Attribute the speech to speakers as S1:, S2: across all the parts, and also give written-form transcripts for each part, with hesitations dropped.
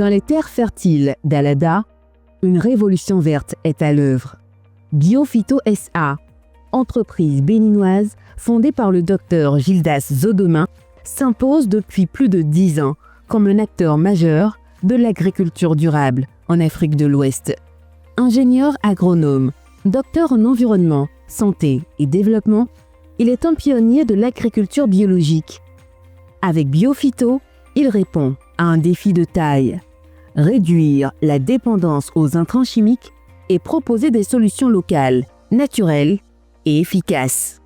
S1: Dans les terres fertiles d'Alada, une révolution verte est à l'œuvre. Biophyto SA, entreprise béninoise fondée par le docteur Gildas Zodomain, s'impose depuis plus de 10 ans comme un acteur majeur de l'agriculture durable en Afrique de l'Ouest. Ingénieur agronome, docteur en environnement, santé et développement, il est un pionnier de l'agriculture biologique. Avec Biophyto, il répond à un défi de taille: réduire la dépendance aux intrants chimiques et proposer des solutions locales, naturelles et efficaces.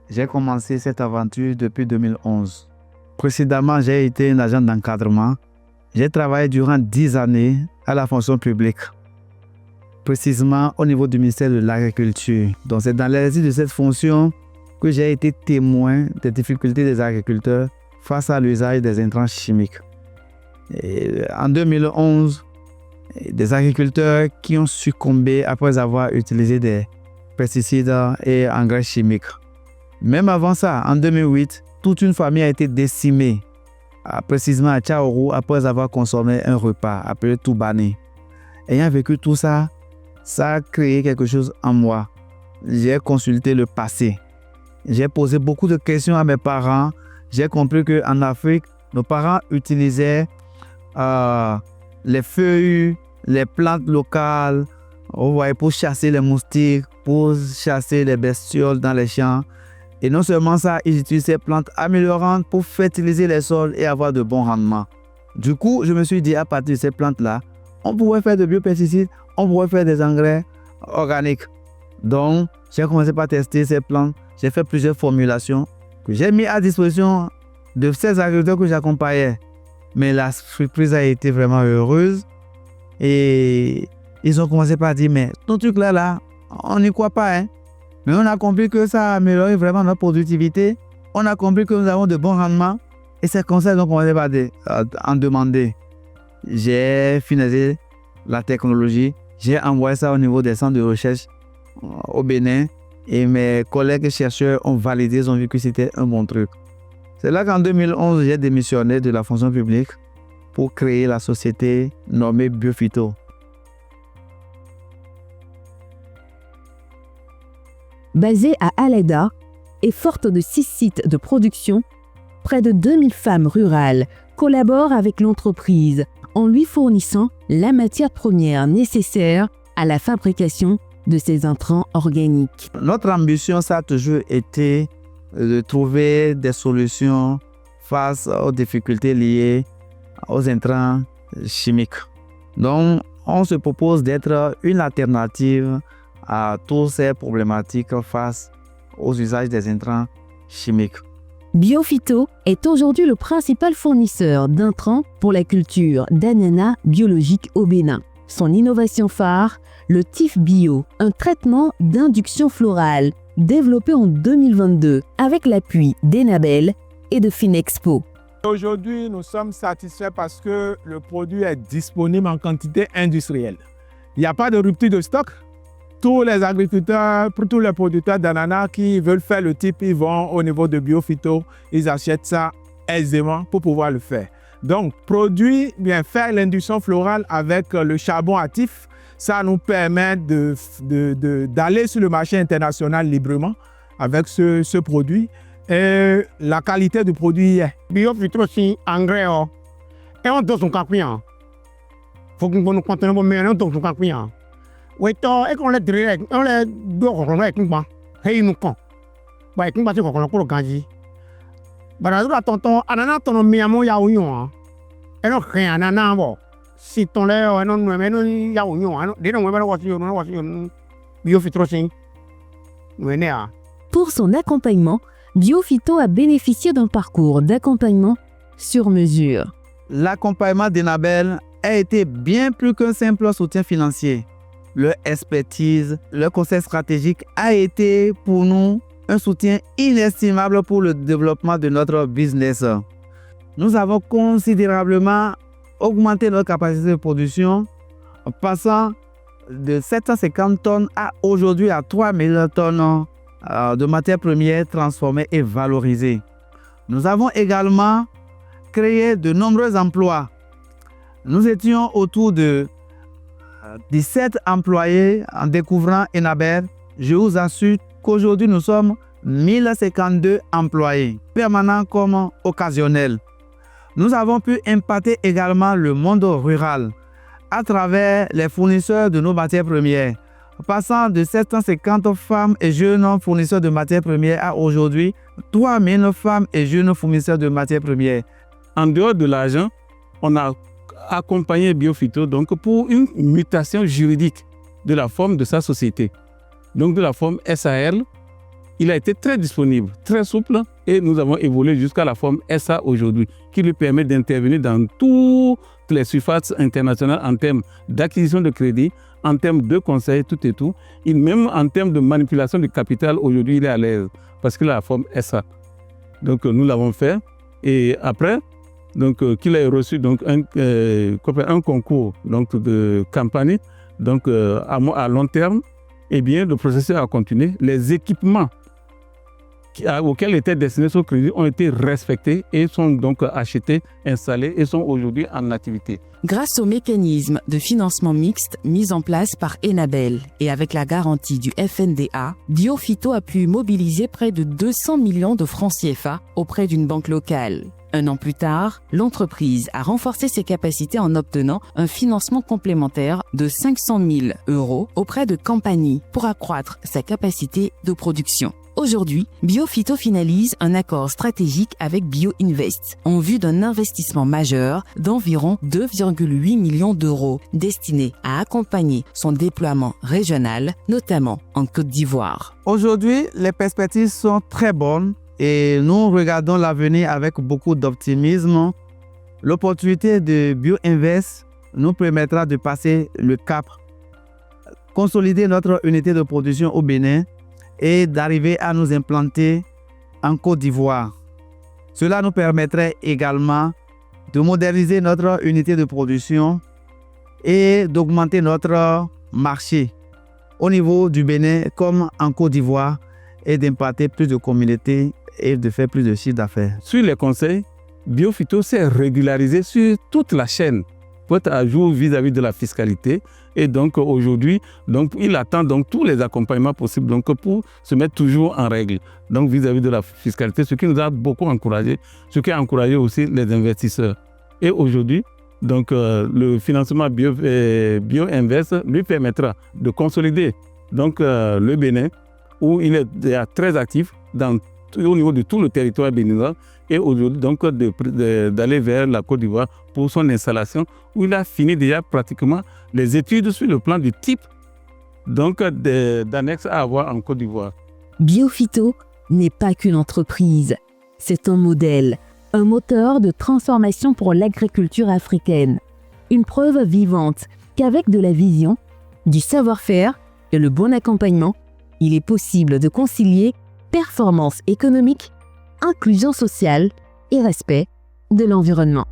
S2: J'ai commencé cette aventure depuis 2011. Précédemment, j'ai été un agent d'encadrement. J'ai travaillé durant 10 années à la fonction publique, précisément au niveau du ministère de l'Agriculture. Donc c'est dans l'exercice de cette fonction que j'ai été témoin des difficultés des agriculteurs face à l'usage des intrants chimiques. Et en 2011, des agriculteurs qui ont succombé après avoir utilisé des pesticides et engrais chimiques. Même avant ça, en 2008, toute une famille a été décimée, précisément à Tchaourou, après avoir consommé un repas appelé Toubani. Ayant vécu tout ça, ça a créé quelque chose en moi. J'ai consulté le passé. J'ai posé beaucoup de questions à mes parents. J'ai compris qu'en Afrique, nos parents utilisaient les feuilles, les plantes locales, pour chasser les moustiques, pour chasser les bestioles dans les champs. Et non seulement ça, ils utilisent ces plantes améliorantes pour fertiliser les sols et avoir de bons rendements. Du coup, je me suis dit, à partir de ces plantes-là, on pourrait faire de biopesticides, on pourrait faire des engrais organiques. Donc, j'ai commencé par tester ces plantes. J'ai fait plusieurs formulations que j'ai mis à disposition de ces agriculteurs que j'accompagnais. Mais la surprise a été vraiment heureuse. Et ils ont commencé par dire, mais ton truc là, on n'y croit pas, hein. Mais on a compris que ça a amélioré vraiment notre productivité. On a compris que nous avons de bons rendements. Et c'est comme ça qu'ils ont commencé par en demander. J'ai finalisé la technologie. J'ai envoyé ça au niveau des centres de recherche au Bénin. Et mes collègues chercheurs ont validé, ils ont vu que c'était un bon truc. C'est là qu'en 2011, j'ai démissionné de la fonction publique pour créer la société nommée Biophyto.
S1: Basée à Alada et forte de 6 sites de production, près de 2000 femmes rurales collaborent avec l'entreprise en lui fournissant la matière première nécessaire à la fabrication de ces intrants organiques.
S2: Notre ambition, ça a toujours été de trouver des solutions face aux difficultés liées aux intrants chimiques. Donc, on se propose d'être une alternative à toutes ces problématiques face aux usages des intrants chimiques.
S1: Biophyto est aujourd'hui le principal fournisseur d'intrants pour la culture d'ananas biologiques au Bénin. Son innovation phare, le TIF Bio, un traitement d'induction florale développé en 2022 avec l'appui d'Enabel et de Finexpo.
S3: Aujourd'hui, nous sommes satisfaits parce que le produit est disponible en quantité industrielle. Il n'y a pas de rupture de stock. Tous les agriculteurs, pour tous les producteurs d'ananas qui veulent faire le type, ils vont au niveau de Biophyto, ils achètent ça aisément pour pouvoir le faire. Donc, faire l'induction florale avec le charbon actif, ça nous permet d'aller sur le marché international librement avec ce produit. Et la qualité du produit est.
S4: Biophyto, c'est engrais. Et on donne son capion. Il faut que nous continuions à mettre un don son capion. Oui, et qu'on les direct, on les doit qu'on les combat. Hey, nous quand. Bah, combat c'est qu'on le gagne. Bah, là, tonton, ananas, ton miamo ya oignon. Et non, rien, ananas, bon. Si ton lait, non, mais non, ya oignon. Dis donc, on va Biophyto, c'est.
S1: Pour son accompagnement, Biophyto a bénéficié d'un parcours d'accompagnement sur mesure.
S2: L'accompagnement d'Enabel a été bien plus qu'un simple soutien financier. Leur expertise, leur conseil stratégique a été pour nous un soutien inestimable pour le développement de notre business. Nous avons considérablement augmenté notre capacité de production, passant de 750 tonnes à aujourd'hui à 3000 tonnes de matières premières transformées et valorisées. Nous avons également créé de nombreux emplois Nous étions autour de 17 employés en découvrant Enabel. Je vous assure qu'aujourd'hui, nous sommes 1052 employés, permanents comme occasionnels. Nous avons pu impacter également le monde rural à travers les fournisseurs de nos matières premières, passant de 750 femmes et jeunes fournisseurs de matières premières à aujourd'hui 3000 femmes et jeunes fournisseurs de matières premières.
S5: En dehors de l'argent, on a accompagné Biophyto donc pour une mutation juridique de la forme de sa société. Donc de la forme SARL, il a été très disponible, très souple et nous avons évolué jusqu'à la forme SA aujourd'hui qui lui permet d'intervenir dans toutes les surfaces internationales en termes d'acquisition de crédit, en termes de conseil, tout et tout. Et même en termes de manipulation du capital, aujourd'hui, il est à l'aise parce qu'il a la forme SA. Donc nous l'avons fait et après, donc qu'il ait reçu donc un concours donc de campagne donc à long terme, eh bien le processus a continué. Les équipements auxquels était destiné ce crédit ont été respectés et sont donc achetés, installés et sont aujourd'hui en activité.
S6: Grâce au mécanisme de financement mixte mis en place par Enabel et avec la garantie du FNDA, Biophyto a pu mobiliser près de 200 millions de francs CFA auprès d'une banque locale. Un an plus tard, l'entreprise a renforcé ses capacités en obtenant un financement complémentaire de 500 000 € auprès de Campani pour accroître sa capacité de production. Aujourd'hui, Biophyto finalise un accord stratégique avec BioInvest en vue d'un investissement majeur d'environ 2,8 millions d'euros destiné à accompagner son déploiement régional, notamment en Côte d'Ivoire.
S2: Aujourd'hui, les perspectives sont très bonnes et nous regardons l'avenir avec beaucoup d'optimisme. L'opportunité de BioInvest nous permettra de passer le cap, consolider notre unité de production au Bénin et d'arriver à nous implanter en Côte d'Ivoire. Cela nous permettrait également de moderniser notre unité de production et d'augmenter notre marché au niveau du Bénin comme en Côte d'Ivoire et d'impacter plus de communautés et de faire plus de chiffre d'affaires.
S5: Sur les conseils, Biophyto s'est régularisé sur toute la chaîne pour être à jour vis-à-vis de la fiscalité. Et donc aujourd'hui, donc, il attend donc tous les accompagnements possibles donc, pour se mettre toujours en règle donc, vis-à-vis de la fiscalité, ce qui nous a beaucoup encouragé, ce qui a encouragé aussi les investisseurs. Et aujourd'hui, donc, le financement BioInvest lui permettra de consolider donc, le Bénin, où il est très actif au niveau de tout le territoire béninois et aujourd'hui donc d'aller vers la Côte d'Ivoire pour son installation où il a fini déjà pratiquement les études sur le plan du type donc d'annexe à avoir en Côte d'Ivoire.
S1: Biophyto n'est pas qu'une entreprise, c'est un modèle, un moteur de transformation pour l'agriculture africaine. Une preuve vivante qu'avec de la vision, du savoir-faire et le bon accompagnement, il est possible de concilier performance économique, inclusion sociale et respect de l'environnement.